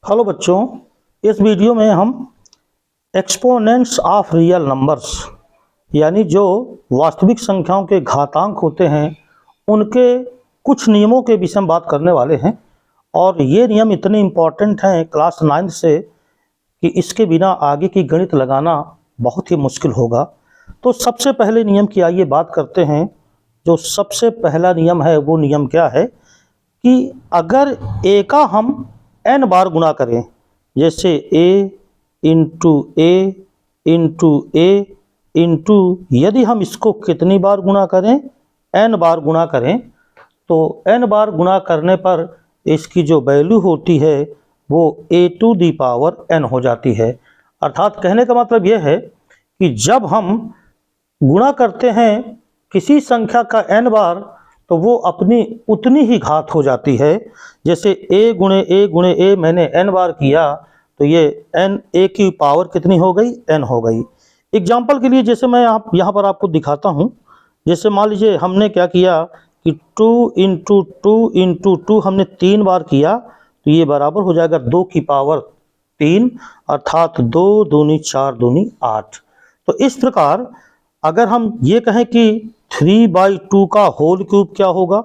Hello बच्चों, इस video में हम एक्सपोनेंट्स ऑफ रियल नंबर्स यानी जो वास्तविक संख्याओं के घातांक होते हैं उनके कुछ नियमों के विषय में बात करने वाले हैं। और ये नियम इतने इम्पॉर्टेंट हैं क्लास 9 से कि इसके बिना आगे की गणित लगाना बहुत ही मुश्किल होगा। तो सबसे पहले नियम की आइए बात करते हैं। जो सबसे पहला नियम है वो नियम क्या है कि अगर ए का हम n बार गुणा करें, जैसे a इंटू ए इंटू यदि हम इसको कितनी बार गुणा करें, n बार गुणा करें, तो n बार गुणा करने पर इसकी जो वैल्यू होती है वो a to the power n हो जाती है। अर्थात कहने का मतलब यह है कि जब हम गुणा करते हैं किसी संख्या का n बार तो वो अपनी उतनी ही घात हो जाती है। जैसे a गुणे a मैंने n बार किया तो ये n a की पावर कितनी हो गई, n हो गई। एग्जाम्पल के लिए जैसे मैं यहाँ पर आपको दिखाता हूँ। जैसे मान लीजिए हमने क्या किया कि 2 हमने 3 बार किया तो ये बराबर हो जाएगा 2 की पावर 3, अर्थात 2 दूनी 4 दूनी 8। तो इस प्रकार अगर हम ये कहें कि 3/2 का होल क्यूब क्या होगा,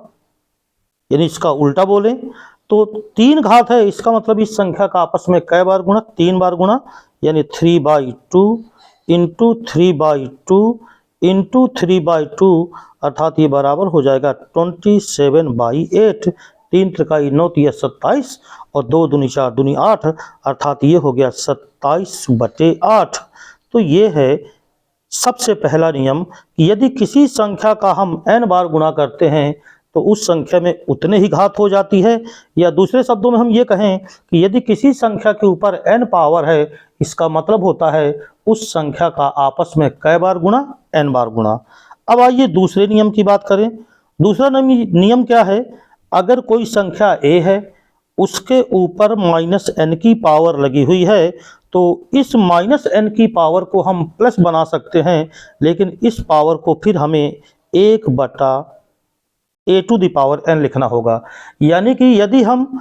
यानी इसका उल्टा बोलें तो 3 घात है, इसका मतलब इस संख्या का आपस में कै बार गुणा, 3 बार गुणा, यानी 3/2 इंटू 3/2 इंटू 3/2, अर्थात ये बराबर हो जाएगा 27/8। 3 त्रिकाई 9 तिया 27 और 2 दूनी 4 दूनी 8, अर्थात ये हो गया 27/8। तो ये है सबसे पहला नियम कि यदि किसी संख्या का हम n बार गुणा करते हैं तो उस संख्या में उतने ही घात हो जाती है। या दूसरे शब्दों में हम ये कहें कि यदि किसी संख्या के ऊपर n पावर है, इसका मतलब होता है उस संख्या का आपस में कै बार गुणा, n बार गुणा। अब आइए दूसरे नियम की बात करें। दूसरा नियम क्या है, अगर कोई संख्या a है उसके ऊपर -n की पावर लगी हुई है तो इस -n की पावर को हम प्लस बना सकते हैं, लेकिन इस पावर को फिर हमें 1/a to the power n लिखना होगा। यानी कि यदि हम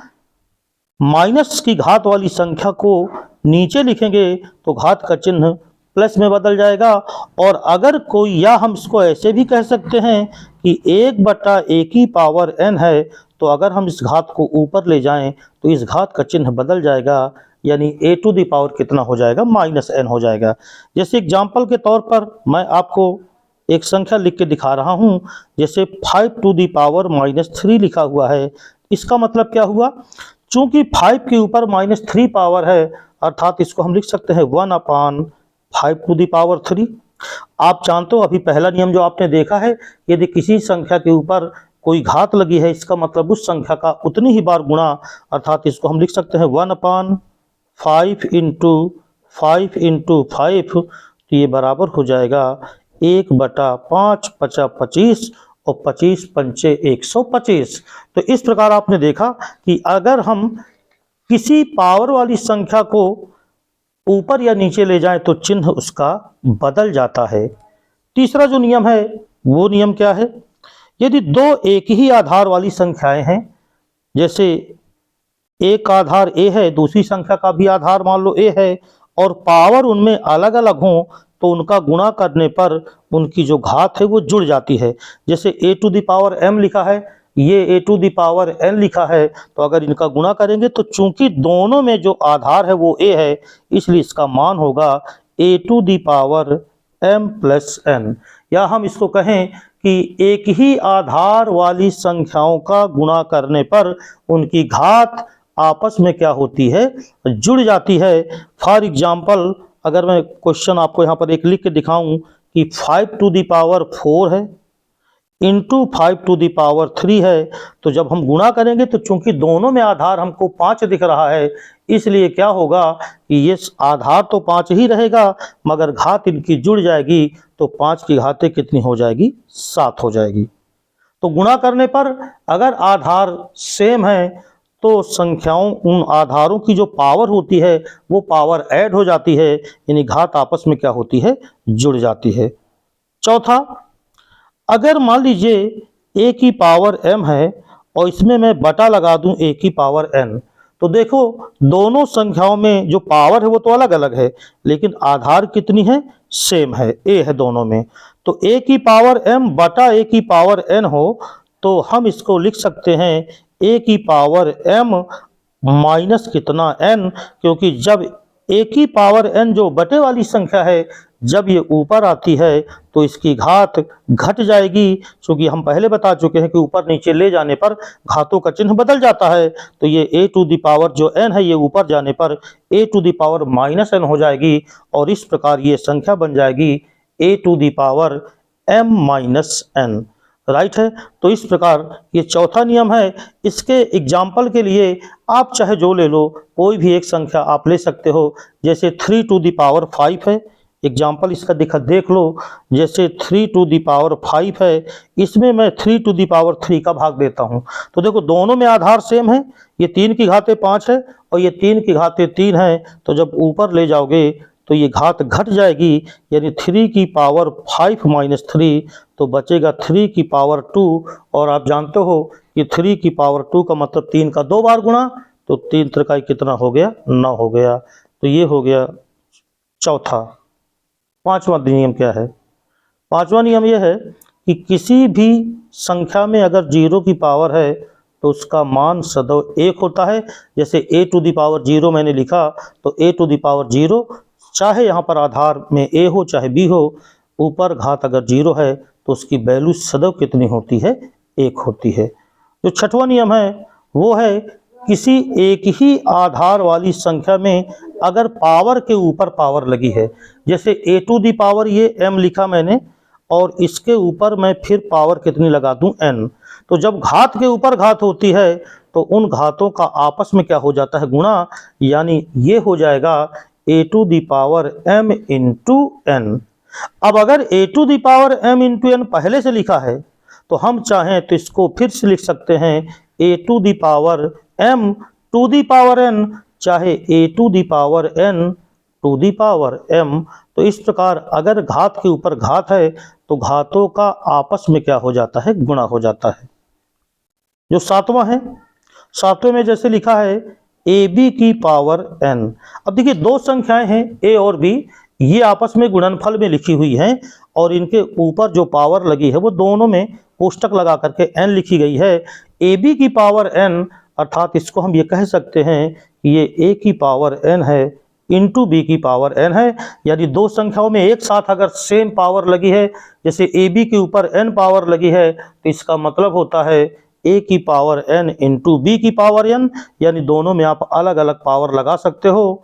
माइनस की घात वाली संख्या को नीचे लिखेंगे तो घात का चिन्ह प्लस में बदल जाएगा। और अगर कोई, या हम इसको ऐसे भी कह सकते हैं कि 1/a की पावर n है, तो अगर हम इस घात को ऊपर ले जाएं तो इस घात का चिन्ह बदल जाएगा, यानी a टू दी पावर कितना हो जाएगा, -n हो जाएगा। जैसे एग्जाम्पल के तौर पर मैं आपको एक संख्या लिख के दिखा रहा हूं। जैसे 5 टू दी पावर -3 लिखा हुआ है। इसका मतलब क्या हुआ, चूंकि 5 के ऊपर -3 पावर है, अर्थात इसको हम लिख सकते हैं 1/5 टू दी पावर 3। आप जानते हो अभी पहला नियम जो आपने देखा है, यदि किसी संख्या के ऊपर कोई घात लगी है, इसका मतलब उस संख्या का उतनी ही बार गुणा, अर्थात इसको हम लिख सकते हैं 1/5 इंटू 5 तो ये बराबर हो जाएगा 1/5 × 25 और 25 पंचे 125। तो इस प्रकार आपने देखा कि अगर हम किसी पावर वाली संख्या को ऊपर या नीचे ले जाएं तो चिन्ह उसका बदल जाता है। तीसरा जो नियम है वो नियम क्या है, यदि दो एक ही आधार वाली संख्याएं हैं, जैसे एक का आधार a है, दूसरी संख्या का भी आधार मान लो a है, और पावर उनमें अलग अलग हो तो उनका गुणा करने पर उनकी जो घात है वो जुड़ जाती है। जैसे a to the power m लिखा है, ये a to the power n लिखा है, तो अगर इनका गुणा करेंगे तो चूंकि दोनों में जो आधार है वो a है, इसलिए इसका मान होगा a to the power m plus n। या हम इसको कहें कि एक ही आधार वाली संख्याओं का गुणा करने पर उनकी घात आपस में क्या होती है, जुड़ जाती है। फॉर एग्जाम्पल अगर मैं क्वेश्चन आपको यहाँ पर एक लिख के दिखाऊं कि 5 टू दी पावर 4 है इंटू 5 टू दी पावर 3 है, तो जब हम गुणा करेंगे तो चूंकि दोनों में आधार हमको 5 दिख रहा है, इसलिए क्या होगा कि ये आधार तो 5 ही रहेगा मगर घात इनकी जुड़ जाएगी, तो 5 की घातें कितनी हो जाएगी, 7 हो जाएगी। तो गुणा करने पर अगर आधार सेम है तो संख्याओं, उन आधारों की जो पावर होती है वो पावर ऐड हो जाती है, यानी घात आपस में क्या होती है, जुड़ जाती है। चौथा, अगर मान लीजिए a की पावर m है और इसमें मैं बटा लगा दूं a की पावर n, तो देखो दोनों संख्याओं में जो पावर है वो तो अलग अलग है, लेकिन आधार कितनी है, सेम है, ए है दोनों में। तो ए की पावर m बटा ए की पावर n हो तो हम इसको लिख सकते हैं ए की पावर m माइनस कितना n, क्योंकि जब ए की पावर n जो बटे वाली संख्या है जब ये ऊपर आती है तो इसकी घात घट जाएगी, क्योंकि हम पहले बता चुके हैं कि ऊपर नीचे ले जाने पर घातों का चिन्ह बदल जाता है। तो ये a टू दी पावर जो n है ये ऊपर जाने पर a to the power minus n हो जाएगी और इस प्रकार ये संख्या बन जाएगी a to the power m minus n, right है। तो इस प्रकार ये चौथा नियम है। इसके एग्जाम्पल के लिए आप चाहे जो ले लो, कोई भी एक संख्या आप ले सकते हो, जैसे 3 टू दी पावर 5 है। एग्जाम्पल इसका देख लो, जैसे 3 टू दी पावर 5 है, इसमें मैं 3 टू दी पावर 3 का भाग देता हूं। तो देखो दोनों में आधार सेम है, ये 3 की घाते 5 है और ये 3 की घाते 3 है। तो जब ऊपर ले जाओगे तो ये घात घट जाएगी, यानी 3 की पावर 5 माइनस 3, तो बचेगा 3 की पावर 2। और आप जानते हो कि 3 की पावर 2 का मतलब 3 का 2 बार गुणा, तो 3 त्रिकाई कितना हो गया, 9 हो गया। तो ये हो गया चौथा। पांचवा नियम क्या है, पांचवा नियम यह है कि किसी भी संख्या में अगर 0 की पावर है तो उसका मान सदैव 1 होता है। जैसे a टू दी पावर 0 मैंने लिखा, तो a टू दी पावर 0, चाहे यहाँ पर आधार में a हो चाहे b हो, ऊपर घात अगर 0 है तो उसकी वैल्यू सदैव कितनी होती है, 1 होती है। जो छठवां नियम है वो है किसी एक ही आधार वाली संख्या में अगर पावर के ऊपर पावर लगी है, जैसे a टू दी पावर ये m लिखा मैंने और इसके ऊपर मैं फिर पावर कितनी लगा दूं, n। तो जब घात के ऊपर घात होती है तो उन घातों का आपस में क्या हो जाता है, गुणा, यानी ये हो जाएगा a to the power m into n। अब अगर a to the power m into n पहले से लिखा है तो हम चाहें तो इसको फिर से लिख सकते हैं a to the power m to the power n, चाहे a to the power n to the power m। तो इस प्रकार अगर घात के ऊपर घात है तो घातों का आपस में क्या हो जाता है, गुणा हो जाता है। जो सातवां है, सातवें में जैसे लिखा है ab की पावर n। अब देखिए दो संख्याएं हैं a और b, ये आपस में गुणनफल में लिखी हुई हैं और इनके ऊपर जो पावर लगी है वो दोनों में कोष्टक लगा करके n लिखी गई है। ab की पावर n, अर्थात इसको हम ये कह सकते हैं कि ये a की पावर n है इंटू b की पावर n है, यानी दो संख्याओं में एक साथ अगर सेम पावर लगी है, जैसे ab के ऊपर n पावर लगी है, तो इसका मतलब होता है a की पावर n इंटू b की पावर n, यानी दोनों में आप अलग अलग पावर लगा सकते हो।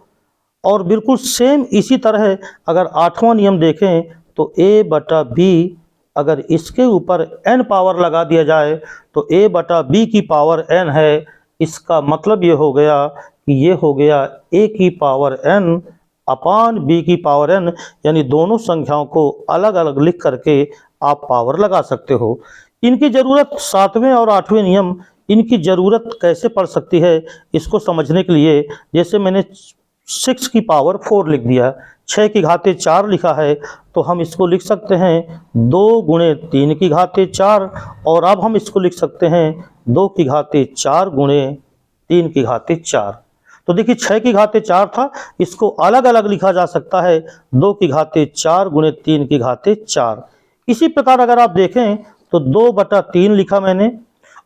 और बिल्कुल सेम इसी तरह अगर आठवां नियम देखें तो a बटा b, अगर इसके ऊपर n पावर लगा दिया जाए तो a बटा b की पावर n है। इसका मतलब ये हो गया कि ये हो गया a की पावर n अपान b की पावर n, यानी दोनों संख्याओं को अलग अलग लिख करके आप पावर लगा सकते हो। इनकी ज़रूरत, सातवें और आठवें नियम, इनकी ज़रूरत कैसे पड़ सकती है इसको समझने के लिए, जैसे मैंने 6 की पावर 4 लिख दिया, 6 की घाते 4 लिखा है, तो हम इसको लिख सकते हैं 2 गुणे 3 की घाते 4, और अब हम इसको लिख सकते हैं 2 की घाते 4 गुणे 3 की घाते 4। तो देखिए 6 की घाते 4 था, इसको अलग अलग लिखा जा सकता है 2 की घाते 4 गुणे 3 की घाते 4। इसी प्रकार अगर आप देखें तो 2 बटा 3 लिखा मैंने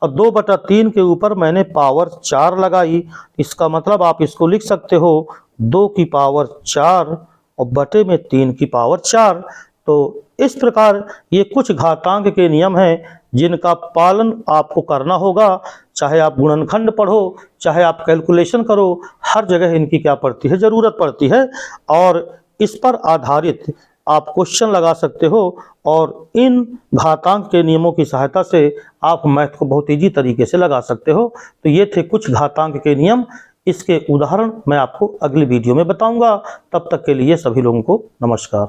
और 2 बटा 3 के ऊपर मैंने पावर 4 लगाई, इसका मतलब आप इसको लिख सकते हो 2 की पावर 4 और बटे में 3 की पावर 4। तो इस प्रकार ये कुछ घातांक के नियम हैं जिनका पालन आपको करना होगा, चाहे आप गुणनखंड पढ़ो चाहे आप कैलकुलेशन करो, हर जगह इनकी क्या पड़ती है, ज़रूरत पड़ती है। और इस पर आधारित आप क्वेश्चन लगा सकते हो और इन घातांक के नियमों की सहायता से आप मैथ को बहुत ईजी तरीके से लगा सकते हो। तो ये थे कुछ घातांक के नियम, इसके उदाहरण मैं आपको अगली वीडियो में बताऊंगा। तब तक के लिए सभी लोगों को नमस्कार।